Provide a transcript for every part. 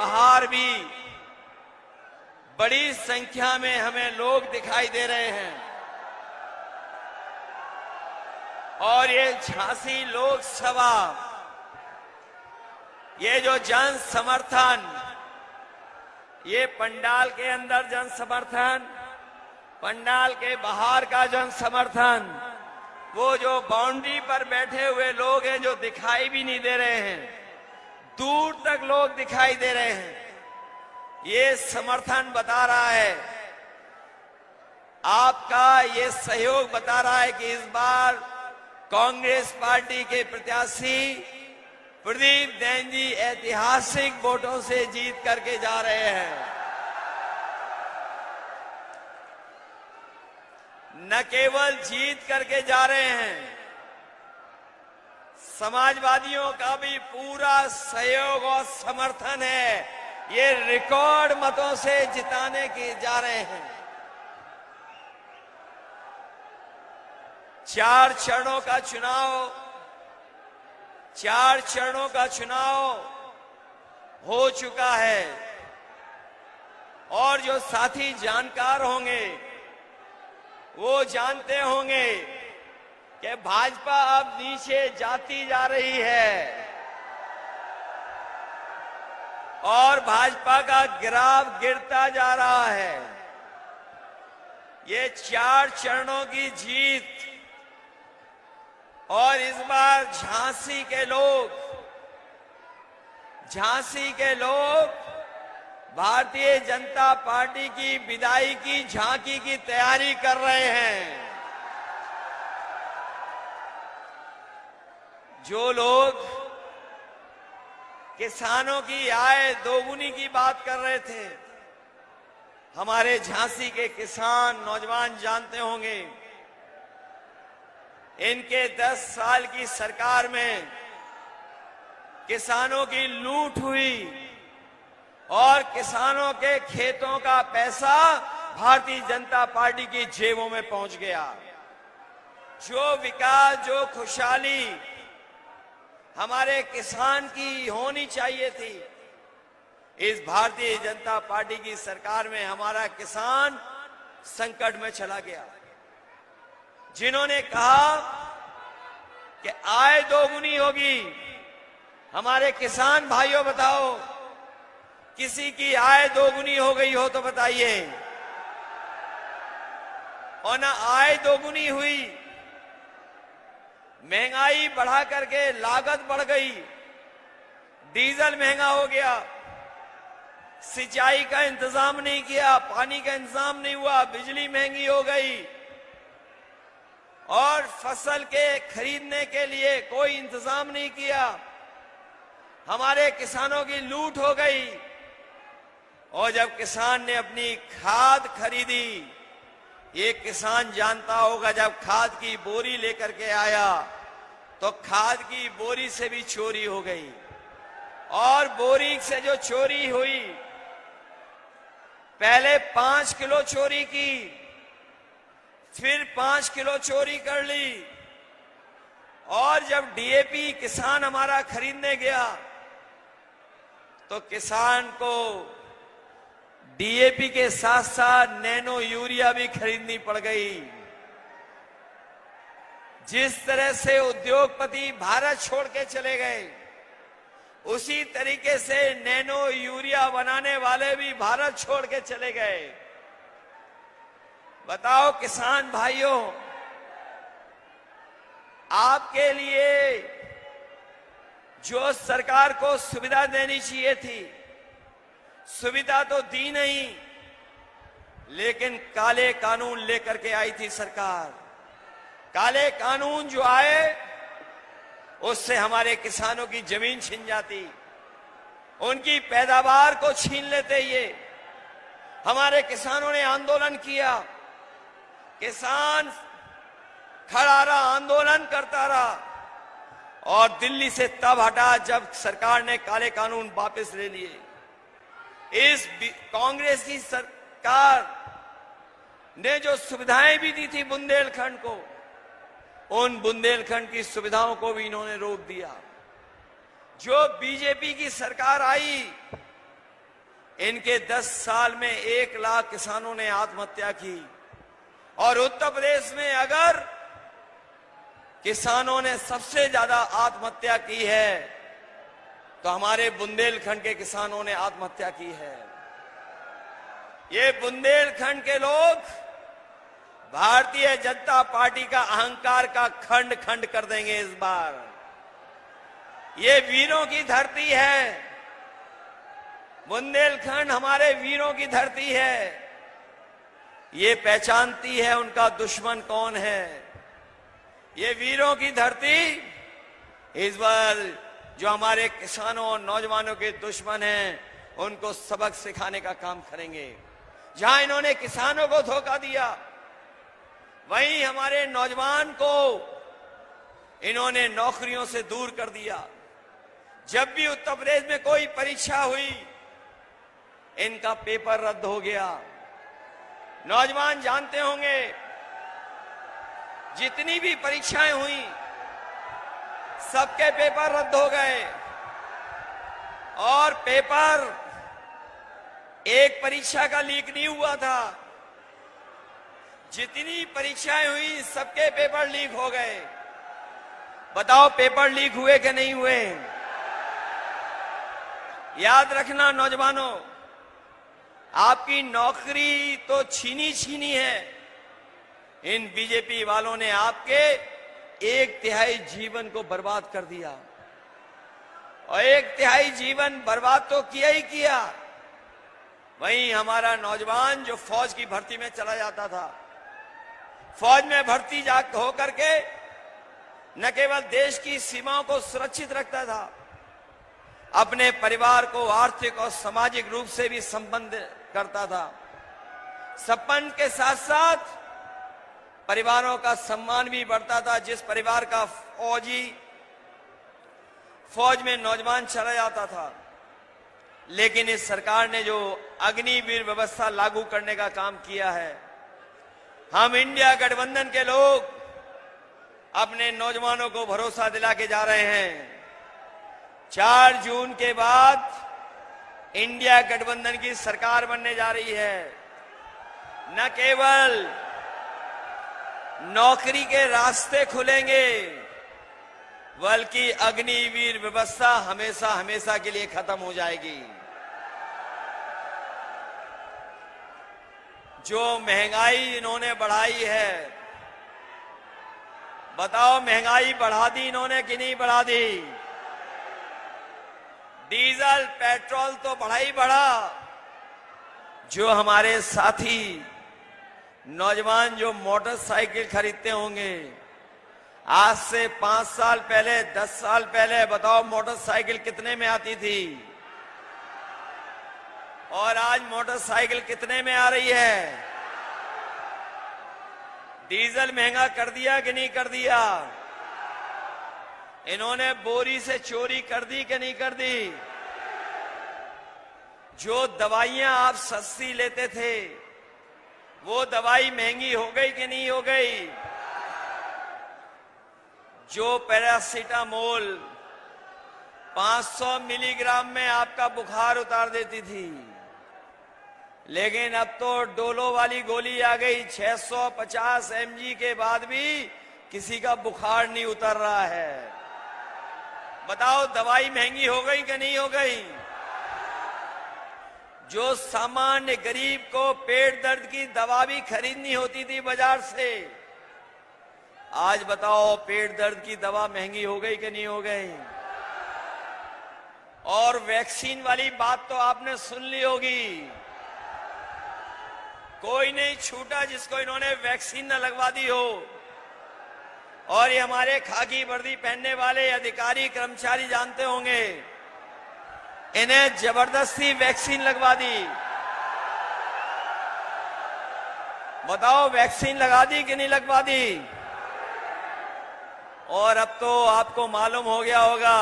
बाहर भी बड़ी संख्या में हमें लोग दिखाई दे रहे हैं और ये झांसी लोकसभा, ये जो जन समर्थन, ये पंडाल के अंदर जन समर्थन, पंडाल के बाहर का जन समर्थन, वो जो बाउंड्री पर बैठे हुए लोग हैं जो दिखाई भी नहीं दे रहे हैं, दूर तक लोग दिखाई दे रहे हैं, ये समर्थन बता रहा है, आपका ये सहयोग बता रहा है कि इस बार कांग्रेस पार्टी के प्रत्याशी प्रदीप जैन जी ऐतिहासिक वोटों से जीत करके जा रहे हैं। न केवल जीत करके जा रहे हैं, समाजवादियों का भी पूरा सहयोग और समर्थन है, ये रिकॉर्ड मतों से जिताने के जा रहे हैं। 4 चरणों का चुनाव हो चुका है और जो साथी जानकार होंगे वो जानते होंगे कि भाजपा अब नीचे जाती जा रही है और भाजपा का ग्राफ गिरता जा रहा है। ये 4 चरणों की जीत और इस बार झांसी के लोग भारतीय जनता पार्टी की विदाई की झांकी की तैयारी कर रहे हैं। जो लोग किसानों की आय दोगुनी की बात कर रहे थे, हमारे झांसी के किसान नौजवान जानते होंगे, इनके 10 साल की सरकार में किसानों की लूट हुई और किसानों के खेतों का पैसा भारतीय जनता पार्टी की जेबों में पहुंच गया। जो विकास, जो खुशहाली हमारे किसान की होनी चाहिए थी, इस भारतीय जनता पार्टी की सरकार में हमारा किसान संकट में चला गया। जिन्होंने कहा कि आय दोगुनी होगी, हमारे किसान भाइयों बताओ, किसी की आय दोगुनी हो गई हो तो बताइए। और ना आय दोगुनी हुई, महंगाई बढ़ा करके लागत बढ़ गई, डीजल महंगा हो गया, सिंचाई का इंतजाम नहीं किया, पानी का इंतजाम नहीं हुआ, बिजली महंगी हो गई और फसल के खरीदने के लिए कोई इंतजाम नहीं किया। हमारे किसानों की लूट हो गई और जब किसान ने अपनी खाद खरीदी, ये किसान जानता होगा, जब खाद की बोरी लेकर के आया तो खाद की बोरी से भी चोरी हो गई और बोरी से जो चोरी हुई, पहले 5 किलो चोरी की, फिर 5 किलो चोरी कर ली और जब डीएपी किसान हमारा खरीदने गया तो किसान को डीएपी के साथ साथ नैनो यूरिया भी खरीदनी पड़ गई। जिस तरह से उद्योगपति भारत छोड़ के चले गए, उसी तरीके से नैनो यूरिया बनाने वाले भी भारत छोड़ के चले गए। बताओ किसान भाइयों, आपके लिए जो सरकार को सुविधा देनी चाहिए थी, सुविधा तो दी नहीं, लेकिन काले कानून लेकर के आई थी सरकार। काले कानून जो आए, उससे हमारे किसानों की जमीन छिन जाती, उनकी पैदावार को छीन लेते। ये हमारे किसानों ने आंदोलन किया, किसान खड़ा रहा, आंदोलन करता रहा और दिल्ली से तब हटा जब सरकार ने काले कानून वापस ले लिए। इस कांग्रेस की सरकार ने जो सुविधाएं भी दी थी बुंदेलखंड को, उन बुंदेलखंड की सुविधाओं को भी इन्होंने रोक दिया। जो बीजेपी की सरकार आई, इनके 10 साल में 1 लाख किसानों ने आत्महत्या की। और उत्तर प्रदेश में अगर किसानों ने सबसे ज्यादा आत्महत्या की है तो हमारे बुंदेलखंड के किसानों ने आत्महत्या की है। ये बुंदेलखंड के लोग भारतीय जनता पार्टी का अहंकार का खंड खंड कर देंगे इस बार। ये वीरों की धरती है, बुंदेलखंड हमारे वीरों की धरती है। ये पहचानती है उनका दुश्मन कौन है। ये वीरों की धरती इस बार जो हमारे किसानों और नौजवानों के दुश्मन हैं उनको सबक सिखाने का काम करेंगे। जहां इन्होंने किसानों को धोखा दिया वहीं हमारे नौजवान को इन्होंने नौकरियों से दूर कर दिया। जब भी उत्तर प्रदेश में कोई परीक्षा हुई इनका पेपर रद्द हो गया। नौजवान जानते होंगे जितनी भी परीक्षाएं हुई सबके पेपर रद्द हो गए। और पेपर एक परीक्षा का लीक नहीं हुआ था, जितनी परीक्षाएं हुई सबके पेपर लीक हो गए। बताओ पेपर लीक हुए कि नहीं हुए? याद रखना नौजवानों, आपकी नौकरी तो छीनी है। इन बीजेपी वालों ने आपके 1/3 जीवन को बर्बाद कर दिया। और 1/3 जीवन बर्बाद तो किया ही किया, वहीं हमारा नौजवान जो फौज की भर्ती में चला जाता था, फौज में भर्ती होकर के न केवल देश की सीमाओं को सुरक्षित रखता था, अपने परिवार को आर्थिक और सामाजिक रूप से भी संबंध करता था। संबंध के साथ साथ परिवारों का सम्मान भी बढ़ता था। जिस परिवार का फौज में नौजवान चला जाता था, लेकिन इस सरकार ने जो अग्निवीर व्यवस्था लागू करने का काम किया है, हम इंडिया गठबंधन के लोग अपने नौजवानों को भरोसा दिला के जा रहे हैं। 4 जून के बाद इंडिया गठबंधन की सरकार बनने जा रही है। न केवल नौकरी के रास्ते खुलेंगे बल्कि अग्निवीर व्यवस्था हमेशा हमेशा के लिए खत्म हो जाएगी। जो महंगाई इन्होंने बढ़ाई है, बताओ महंगाई बढ़ा दी इन्होंने कि नहीं बढ़ा दी? डीजल पेट्रोल तो बढ़ा ही बढ़ा। जो हमारे साथी नौजवान जो मोटरसाइकिल खरीदते होंगे, आज से 5 साल पहले 10 साल पहले बताओ मोटरसाइकिल कितने में आती थी और आज मोटरसाइकिल कितने में आ रही है? डीजल महंगा कर दिया कि नहीं कर दिया? इन्होंने बोरी से चोरी कर दी कि नहीं कर दी? जो दवाइयां आप सस्ती लेते थे वो दवाई महंगी हो गई कि नहीं हो गई? जो पैरासीटामोल 500 मिलीग्राम में आपका बुखार उतार देती थी, लेकिन अब तो डोलो वाली गोली आ गई। 650 mg के बाद भी किसी का बुखार नहीं उतर रहा है। बताओ दवाई महंगी हो गई कि नहीं हो गई? जो सामान्य गरीब को पेट दर्द की दवा भी खरीदनी होती थी बाजार से, आज बताओ पेट दर्द की दवा महंगी हो गई कि नहीं हो गई? और वैक्सीन वाली बात तो आपने सुन ली होगी। कोई नहीं छूटा जिसको इन्होंने वैक्सीन न लगवा दी हो। और ये हमारे खाकी वर्दी पहनने वाले अधिकारी कर्मचारी जानते होंगे, इन्हें जबरदस्ती वैक्सीन लगवा दी। बताओ वैक्सीन लगा दी कि नहीं लगवा दी? और अब तो आपको मालूम हो गया होगा,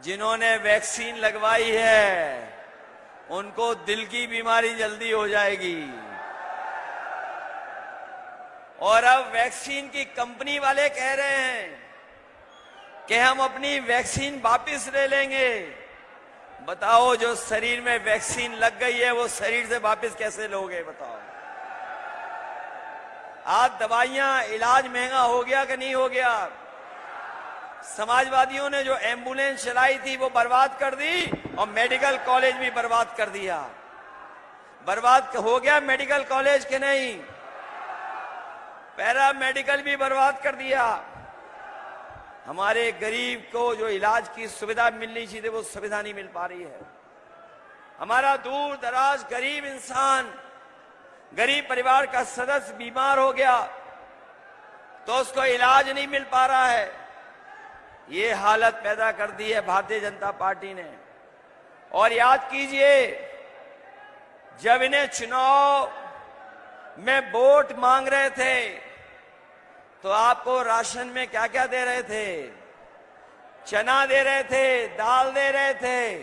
जिन्होंने वैक्सीन लगवाई है उनको दिल की बीमारी जल्दी हो जाएगी। और अब वैक्सीन की कंपनी वाले कह रहे हैं कि हम अपनी वैक्सीन वापस ले लेंगे। बताओ, जो शरीर में वैक्सीन लग गई है वो शरीर से वापस कैसे लोगे? बताओ। आज दवाइयां, इलाज महंगा हो गया कि नहीं हो गया? समाजवादियों ने जो एम्बुलेंस चलाई थी वो बर्बाद कर दी और मेडिकल कॉलेज भी बर्बाद कर दिया। बर्बाद हो गया मेडिकल कॉलेज के नहीं, पैरा मेडिकल भी बर्बाद कर दिया। हमारे गरीब को जो इलाज की सुविधा मिलनी चाहिए वो सुविधा नहीं मिल पा रही है। हमारा दूर दराज गरीब इंसान, गरीब परिवार का सदस्य बीमार हो गया तो उसको इलाज नहीं मिल पा रहा है। ये हालत पैदा कर दी है भारतीय जनता पार्टी ने। और याद कीजिए, जब इन्हें चुनाव में वोट मांग रहे थे तो आपको राशन में क्या क्या दे रहे थे? चना दे रहे थे, दाल दे रहे थे,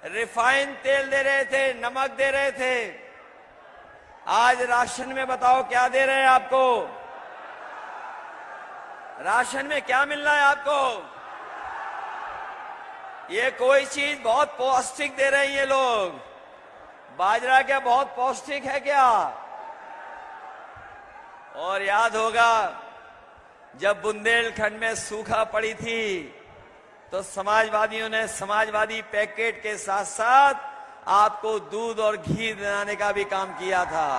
रिफाइंड तेल दे रहे थे, नमक दे रहे थे। आज राशन में बताओ क्या दे रहे हैं आपको? राशन में क्या मिल रहा है आपको? ये कोई चीज बहुत पौष्टिक दे रहे हैं ये लोग। बाजरा क्या बहुत पौष्टिक है क्या? और याद होगा जब बुंदेलखंड में सूखा पड़ी थी तो समाजवादियों ने समाजवादी पैकेट के साथ साथ आपको दूध और घी दिलाने का भी काम किया था।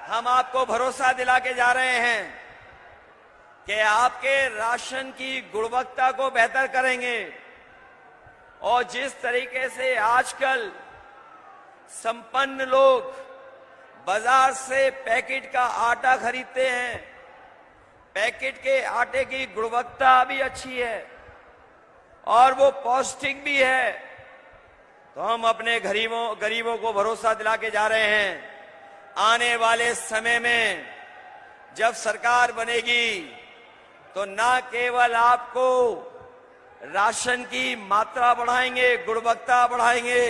हम आपको भरोसा दिला के जा रहे हैं कि आपके राशन की गुणवत्ता को बेहतर करेंगे। और जिस तरीके से आजकल संपन्न लोग बाजार से पैकेट का आटा खरीदते हैं, पैकेट के आटे की गुणवत्ता भी अच्छी है और वो पौष्टिक भी है, तो हम अपने गरीबों को भरोसा दिला के जा रहे हैं आने वाले समय में जब सरकार बनेगी तो न केवल आपको राशन की मात्रा बढ़ाएंगे, गुणवत्ता बढ़ाएंगे,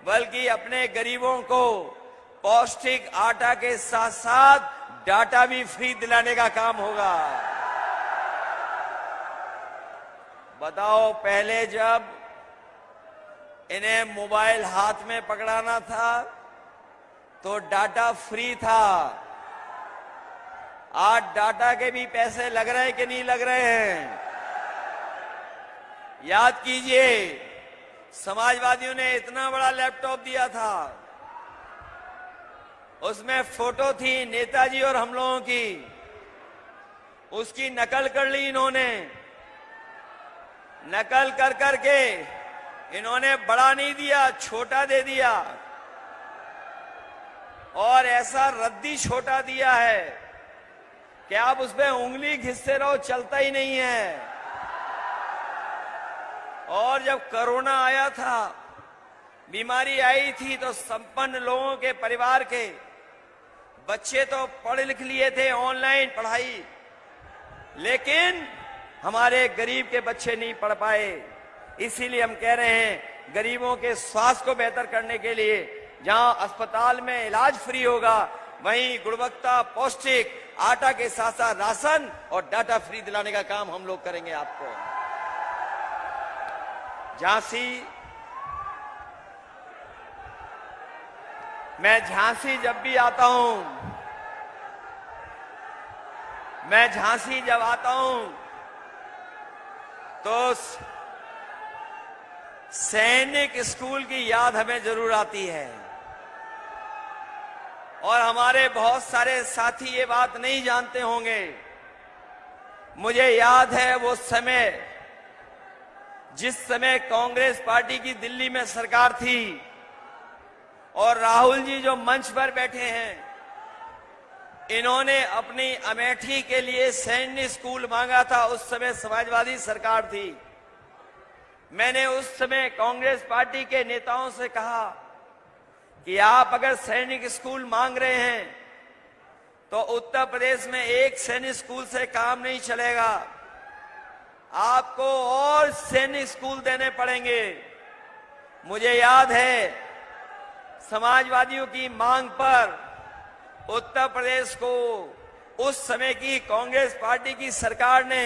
बल्कि अपने गरीबों को पौष्टिक आटा के साथ साथ डाटा भी फ्री दिलाने का काम होगा। बताओ, पहले जब इन्हें मोबाइल हाथ में पकड़ाना था तो डाटा फ्री था। आज डाटा के भी पैसे लग रहे हैं कि नहीं लग रहे हैं? याद कीजिए, समाजवादियों ने इतना बड़ा लैपटॉप दिया था, उसमें फोटो थी नेताजी और हम लोगों की, उसकी नकल कर ली इन्होंने। नकल कर करके इन्होंने बड़ा नहीं दिया, छोटा दे दिया और ऐसा रद्दी छोटा दिया है कि आप उसमें उंगली घिसते रहो, चलता ही नहीं है। और जब कोरोना आया था, बीमारी आई थी, तो संपन्न लोगों के परिवार के बच्चे तो पढ़ लिख लिए थे, ऑनलाइन पढ़ाई, लेकिन हमारे गरीब के बच्चे नहीं पढ़ पाए। इसीलिए हम कह रहे हैं गरीबों के स्वास्थ्य को बेहतर करने के लिए जहां अस्पताल में इलाज फ्री होगा, वहीं गुणवत्ता पौष्टिक आटा के साथ साथ राशन और डाटा फ्री दिलाने का काम हम लोग करेंगे आपको। मैं झांसी जब भी आता हूं, मैं झांसी जब आता हूं तो सैनिक स्कूल की याद हमें जरूर आती है। और हमारे बहुत सारे साथी ये बात नहीं जानते होंगे। मुझे याद है वो समय, जिस समय कांग्रेस पार्टी की दिल्ली में सरकार थी और राहुल जी जो मंच पर बैठे हैं, इन्होंने अपनी अमेठी के लिए सैन्य स्कूल मांगा था। उस समय समाजवादी सरकार थी। मैंने उस समय कांग्रेस पार्टी के नेताओं से कहा कि आप अगर सैनिक स्कूल मांग रहे हैं तो उत्तर प्रदेश में एक सैनिक स्कूल से काम नहीं चलेगा, आपको और सैनिक स्कूल देने पड़ेंगे। मुझे याद है समाजवादियों की मांग पर उत्तर प्रदेश को उस समय की कांग्रेस पार्टी की सरकार ने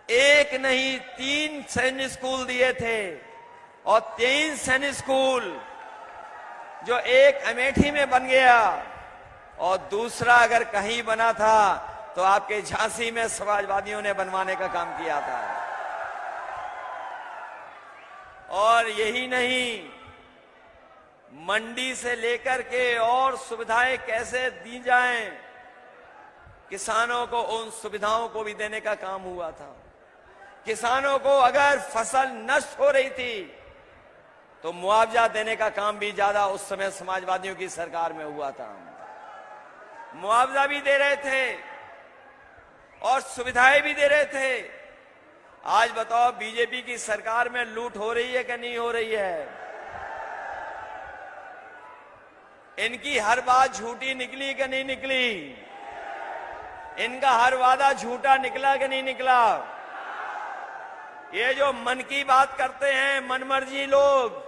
एक नहीं 3 सैनिक स्कूल दिए थे, और 3 सैनिक स्कूल जो एक अमेठी में बन गया और दूसरा अगर कहीं बना था तो आपके झांसी में समाजवादियों ने बनवाने का काम किया था। और यही नहीं, मंडी से लेकर के और सुविधाएं कैसे दी जाएं, किसानों को उन सुविधाओं को भी देने का काम हुआ था। किसानों को अगर फसल नष्ट हो रही थी तो मुआवजा देने का काम भी ज्यादा उस समय समाजवादियों की सरकार में हुआ था। मुआवजा भी दे रहे थे और सुविधाएं भी दे रहे थे। आज बताओ, बीजेपी की सरकार में लूट हो रही है कि नहीं हो रही है? इनकी हर बात झूठी निकली कि नहीं निकली? इनका हर वादा झूठा निकला कि नहीं निकला? ये जो मन की बात करते हैं मनमर्जी लोग,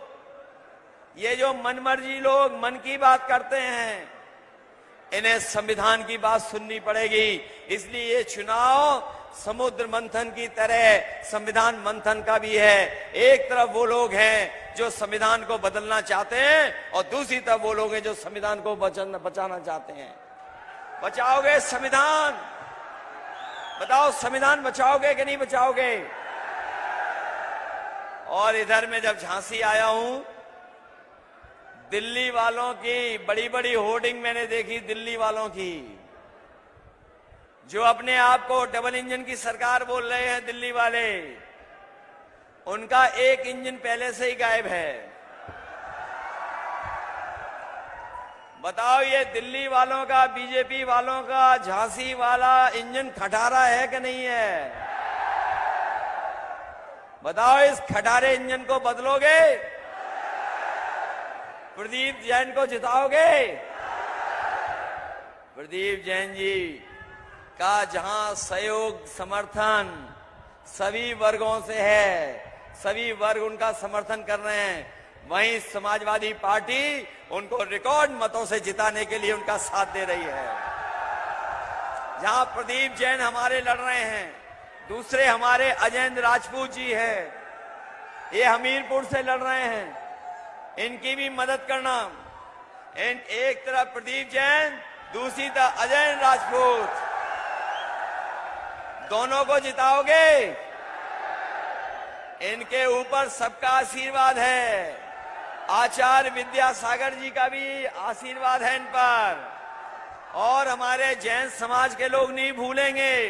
ये जो मनमर्जी लोग मन की बात करते हैं, इन्हें संविधान की बात सुननी पड़ेगी। इसलिए ये चुनाव समुद्र मंथन की तरह संविधान मंथन का भी है। एक तरफ वो लोग हैं जो संविधान को बदलना चाहते हैं और दूसरी तरफ वो लोग हैं जो संविधान को बचाना चाहते हैं। बचाओगे संविधान? बताओ, संविधान बचाओगे कि नहीं बचाओगे? और इधर में जब झांसी आया हूं, दिल्ली वालों की बड़ी बड़ी होर्डिंग मैंने देखी, दिल्ली वालों की, जो अपने आप को डबल इंजन की सरकार बोल रहे हैं। दिल्ली वाले, उनका एक इंजन पहले से ही गायब है। बताओ, ये दिल्ली वालों का, बीजेपी वालों का झांसी वाला इंजन खटारा है कि नहीं है? बताओ, इस खटारे इंजन को बदलोगे? प्रदीप जैन को जिताओगे? प्रदीप जैन जी का जहां सहयोग समर्थन सभी वर्गों से है, सभी वर्ग उनका समर्थन कर रहे हैं, वहीं समाजवादी पार्टी उनको रिकॉर्ड मतों से जिताने के लिए उनका साथ दे रही है। जहां प्रदीप जैन हमारे लड़ रहे हैं, दूसरे हमारे अजयेंद्र राजपूत जी हैं, ये हमीरपुर से लड़ रहे हैं, इनकी भी मदद करना। एक तरफ प्रदीप जैन, दूसरी तरफ अजयेंद्र राजपूत, दोनों को जिताओगे? इनके ऊपर सबका आशीर्वाद है, आचार्य विद्यासागर जी का भी आशीर्वाद है इन पर। और हमारे जैन समाज के लोग नहीं भूलेंगे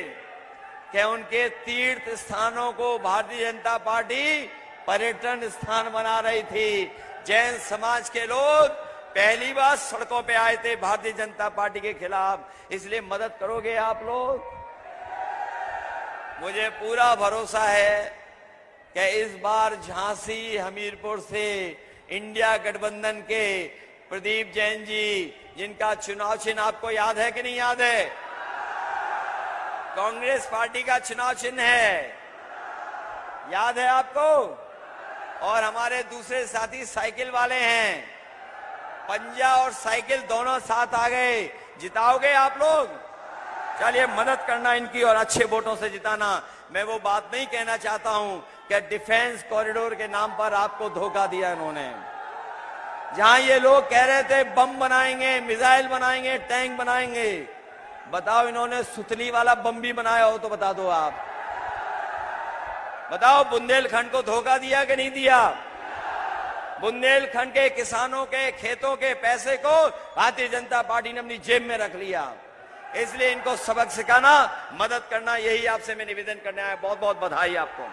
कि उनके तीर्थ स्थानों को भारतीय जनता पार्टी पर्यटन स्थान बना रही थी। जैन समाज के लोग पहली बार सड़कों पे आए थे भारतीय जनता पार्टी के खिलाफ। इसलिए मदद करोगे आप लोग? मुझे पूरा भरोसा है कि इस बार झांसी हमीरपुर से इंडिया गठबंधन के प्रदीप जैन जी, जिनका चुनाव चिन्ह आपको याद है कि नहीं याद है? कांग्रेस पार्टी का चुनाव चिन्ह है, याद है आपको? और हमारे दूसरे साथी साइकिल वाले हैं, पंजा और साइकिल दोनों साथ आ गए। जिताओगे आप लोग? चलिए, मदद करना इनकी और अच्छे वोटों से जिताना। मैं वो बात नहीं कहना चाहता हूं कि डिफेंस कॉरिडोर के नाम पर आपको धोखा दिया इन्होंने। जहां ये लोग कह रहे थे बम बनाएंगे, मिसाइल बनाएंगे, टैंक बनाएंगे, बताओ इन्होंने सुतली वाला बम भी बनाया हो तो बता दो आप। बताओ, बुंदेलखंड को धोखा दिया कि नहीं दिया? बुंदेलखंड के किसानों के खेतों के पैसे को भारतीय जनता पार्टी ने अपनी जेब में रख लिया। इसलिए इनको सबक सिखाना, मदद करना, यही आपसे मैं निवेदन करने आया। बहुत बहुत बधाई आपको।